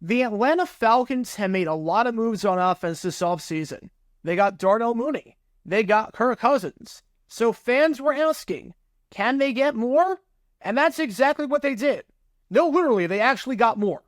The Atlanta Falcons have made a lot of moves on offense this offseason. They got Darnell Mooney. They got Kirk Cousins. So fans were asking, can they get more? And that's exactly what they did. No, literally, they actually got more.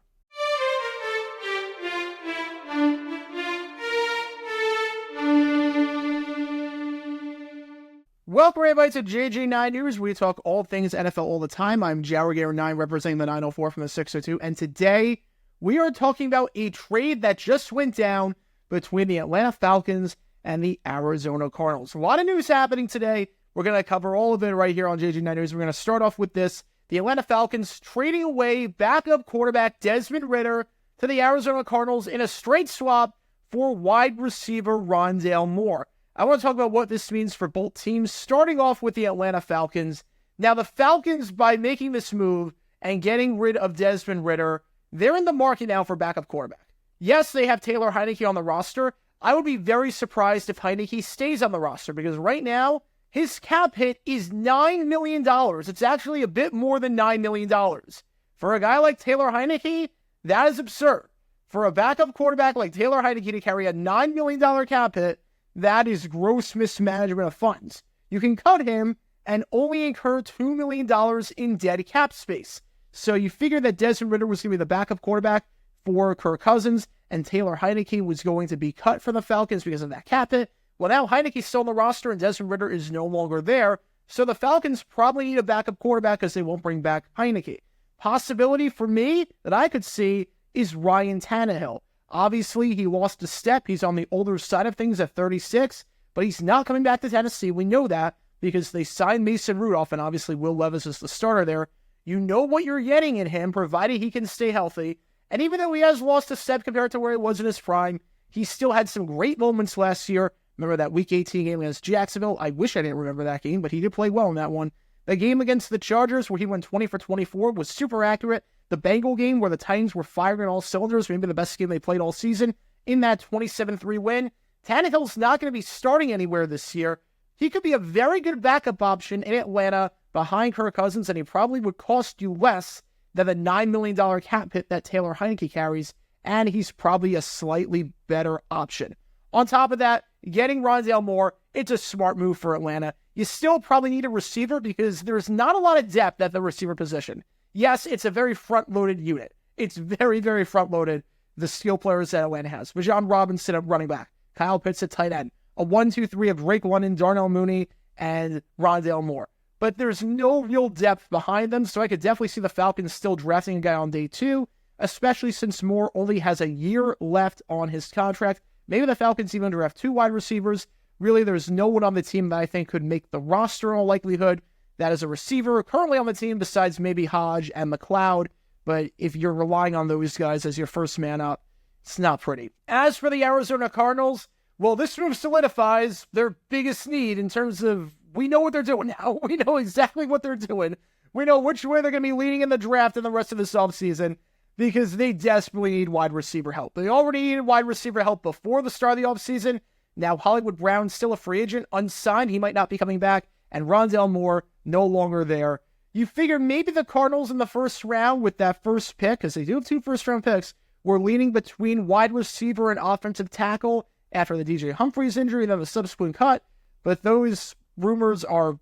Welcome everybody to JJ9 News. We talk all things NFL all the time. I'm WR9 representing the 904 from the 602. And today we are talking about a trade that just went down between the Atlanta Falcons and the Arizona Cardinals. A lot of news happening today. We're going to cover all of it right here on JJ9 News. We're going to start off with this. The Atlanta Falcons trading away backup quarterback Desmond Ridder to the Arizona Cardinals in a straight swap for wide receiver Rondale Moore. I want to talk about what this means for both teams, starting off with the Atlanta Falcons. Now, the Falcons, by making this move and getting rid of Desmond Ridder, they're in the market now for backup quarterback. Yes, they have Taylor Heinicke on the roster. I would be very surprised if Heinicke stays on the roster because right now, his cap hit is $9 million. It's actually a bit more than $9 million. For a guy like Taylor Heinicke, that is absurd. For a backup quarterback like Taylor Heinicke to carry a $9 million cap hit, that is gross mismanagement of funds. You can cut him and only incur $2 million in dead cap space. So you figure that Desmond Ridder was going to be the backup quarterback for Kirk Cousins, and Taylor Heinicke was going to be cut for the Falcons because of that cap hit. Well, now Heinicke's still on the roster and Desmond Ridder is no longer there. So the Falcons probably need a backup quarterback because they won't bring back Heinicke. Possibility for me that I could see is Ryan Tannehill. Obviously, he lost a step. He's on the older side of things at 36, but he's not coming back to Tennessee. We know that because they signed Mason Rudolph, and obviously Will Levis is the starter there. You know what you're getting in him, provided he can stay healthy. And even though he has lost a step compared to where he was in his prime, he still had some great moments last year. Remember that Week 18 game against Jacksonville? I wish I didn't remember that game, but he did play well in that one. The game against the Chargers where he went 20 for 24 was super accurate. The Bengal game where the Titans were firing on all cylinders, maybe the best game they played all season, in that 27-3 win. Tannehill's not going to be starting anywhere this year. He could be a very good backup option in Atlanta behind Kirk Cousins, and he probably would cost you less than the $9 million cap hit that Taylor Heinicke carries, and he's probably a slightly better option. On top of that, getting Rondale Moore, it's a smart move for Atlanta. You still probably need a receiver because there's not a lot of depth at the receiver position. Yes, it's a very front-loaded unit. It's very, very front-loaded, the skill players that Atlanta has. Bijan Robinson at running back, Kyle Pitts at tight end, a 1-2-3 of Drake London, Darnell Mooney, and Rondale Moore. But there's no real depth behind them, so I could definitely see the Falcons still drafting a guy on day 2, especially since Moore only has a year left on his contract. Maybe the Falcons even draft 2 wide receivers. Really, there's no one on the team that I think could make the roster in all likelihood. That is a receiver currently on the team besides maybe Hodge and McLeod. But if you're relying on those guys as your first man up, it's not pretty. As for the Arizona Cardinals, well, this move solidifies their biggest need in terms of we know what they're doing now. We know exactly what they're doing. We know which way they're going to be leading in the draft and the rest of this offseason because they desperately need wide receiver help. They already needed wide receiver help before the start of the offseason. Now Hollywood Brown's still a free agent, unsigned. He might not be coming back. And Rondale Moore no longer there. You figure maybe the Cardinals in the first round with that first pick, because they do have 2 first-round picks, were leaning between wide receiver and offensive tackle after the DJ Humphries injury and then the subsequent cut. But those rumors are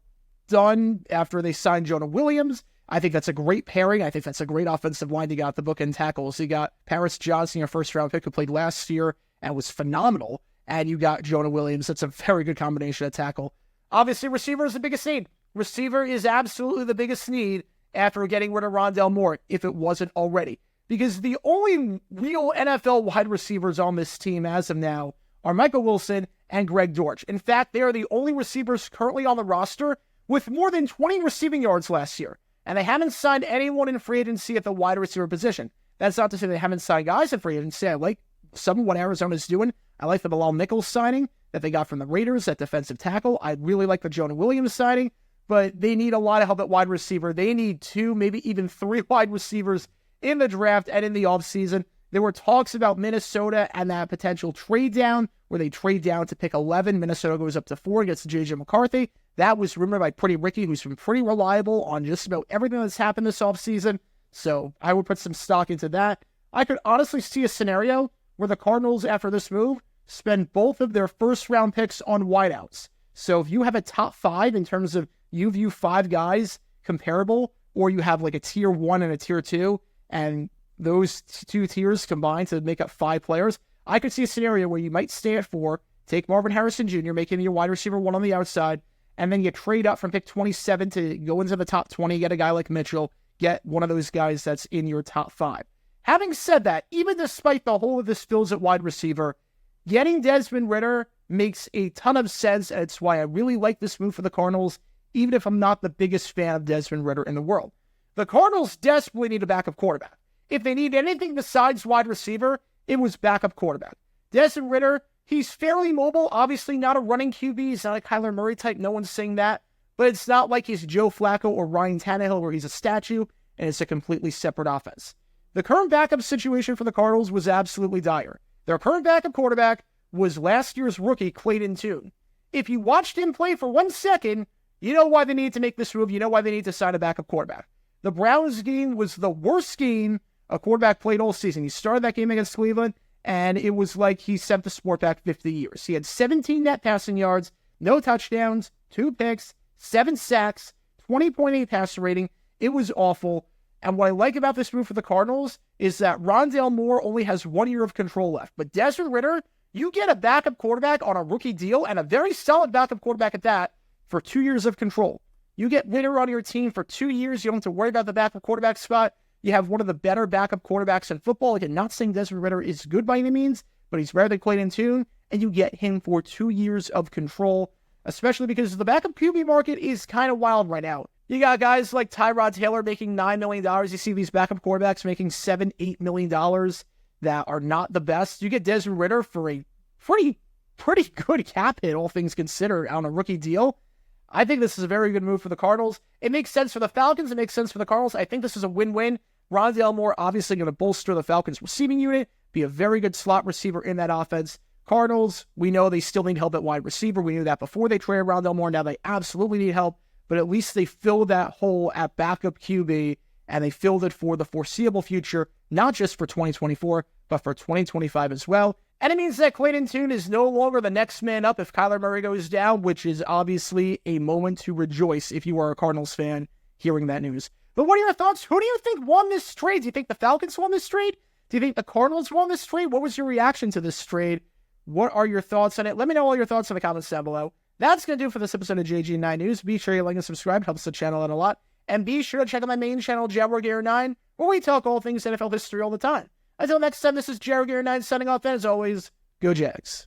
done after they signed Jonah Williams. I think that's a great pairing. I think that's a great offensive line to get out the bookend tackles. You got Paris Johnson, your first-round pick, who played last year and was phenomenal. And you got Jonah Williams. That's a very good combination of tackle. Obviously, receiver is the biggest need. Receiver is absolutely the biggest need after getting rid of Rondale Moore, if it wasn't already. Because the only real NFL wide receivers on this team as of now are Michael Wilson and Greg Dortch. In fact, they are the only receivers currently on the roster with more than 20 receiving yards last year. And they haven't signed anyone in free agency at the wide receiver position. That's not to say they haven't signed guys in free agency. I like some of what Arizona's doing. I like the Bilal Nichols signing that they got from the Raiders at defensive tackle. I really like the Jonah Williams signing, but they need a lot of help at wide receiver. They need 2, maybe even 3 wide receivers in the draft and in the offseason. There were talks about Minnesota and that potential trade down where they trade down to pick 11. Minnesota goes up to 4, gets J.J. McCarthy. That was rumored by Pretty Ricky, who's been pretty reliable on just about everything that's happened this offseason. So I would put some stock into that. I could honestly see a scenario where the Cardinals, after this move, spend both of their first-round picks on wideouts. So if you have a top 5 in terms of you view 5 guys comparable, or you have like a tier 1 and a tier 2, and those 2 tiers combine to make up 5 players, I could see a scenario where you might stay at 4, take Marvin Harrison Jr., make him your wide receiver 1 on the outside, and then you trade up from pick 27 to go into the top 20, get a guy like Mitchell, get one of those guys that's in your top 5. Having said that, even despite the whole of this fills at wide receiver, getting Desmond Ridder makes a ton of sense, and it's why I really like this move for the Cardinals, even if I'm not the biggest fan of Desmond Ridder in the world. The Cardinals desperately need a backup quarterback. If they need anything besides wide receiver, it was backup quarterback. Desmond Ridder, he's fairly mobile, obviously not a running QB. He's not a Kyler Murray type, no one's saying that. But it's not like he's Joe Flacco or Ryan Tannehill where he's a statue and it's a completely separate offense. The current backup situation for the Cardinals was absolutely dire. Their current backup quarterback was last year's rookie, Clayton Tune. If you watched him play for 1 second, you know why they need to make this move. You know why they need to sign a backup quarterback. The Browns game was the worst game a quarterback played all season. He started that game against Cleveland, and it was like he sent the sport back 50 years. He had 17 net passing yards, no touchdowns, 2 picks, 7 sacks, 20.8 passer rating. It was awful. And what I like about this move for the Cardinals is that Rondale Moore only has 1 year of control left. But Desmond Ridder, you get a backup quarterback on a rookie deal, and a very solid backup quarterback at that, for 2 years of control. You get Ridder on your team for 2 years. You don't have to worry about the backup quarterback spot. You have one of the better backup quarterbacks in football. Again, not saying Desmond Ridder is good by any means, but he's better than Clayton Tune, and you get him for 2 years of control, especially because the backup QB market is kind of wild right now. You got guys like Tyrod Taylor making $9 million. You see these backup quarterbacks making $7, $8 million that are not the best. You get Desmond Ridder for a pretty good cap hit, all things considered, on a rookie deal. I think this is a very good move for the Cardinals. It makes sense for the Falcons. It makes sense for the Cardinals. I think this is a win-win. Rondale Moore obviously going to bolster the Falcons' receiving unit, be a very good slot receiver in that offense. Cardinals, we know they still need help at wide receiver. We knew that before they traded Rondale Moore. Now they absolutely need help, but at least they filled that hole at backup QB, and they filled it for the foreseeable future, not just for 2024, but for 2025 as well. And it means that Clayton Tune is no longer the next man up if Kyler Murray goes down, which is obviously a moment to rejoice if you are a Cardinals fan hearing that news. But what are your thoughts? Who do you think won this trade? Do you think the Falcons won this trade? Do you think the Cardinals won this trade? What was your reaction to this trade? What are your thoughts on it? Let me know all your thoughts in the comments down below. That's going to do it for this episode of JG9 News. Be sure you like and subscribe. It helps the channel out a lot. And be sure to check out my main channel, JR9, where we talk all things NFL history all the time. Until next time, this is JR9 signing off. And as always, go Jags.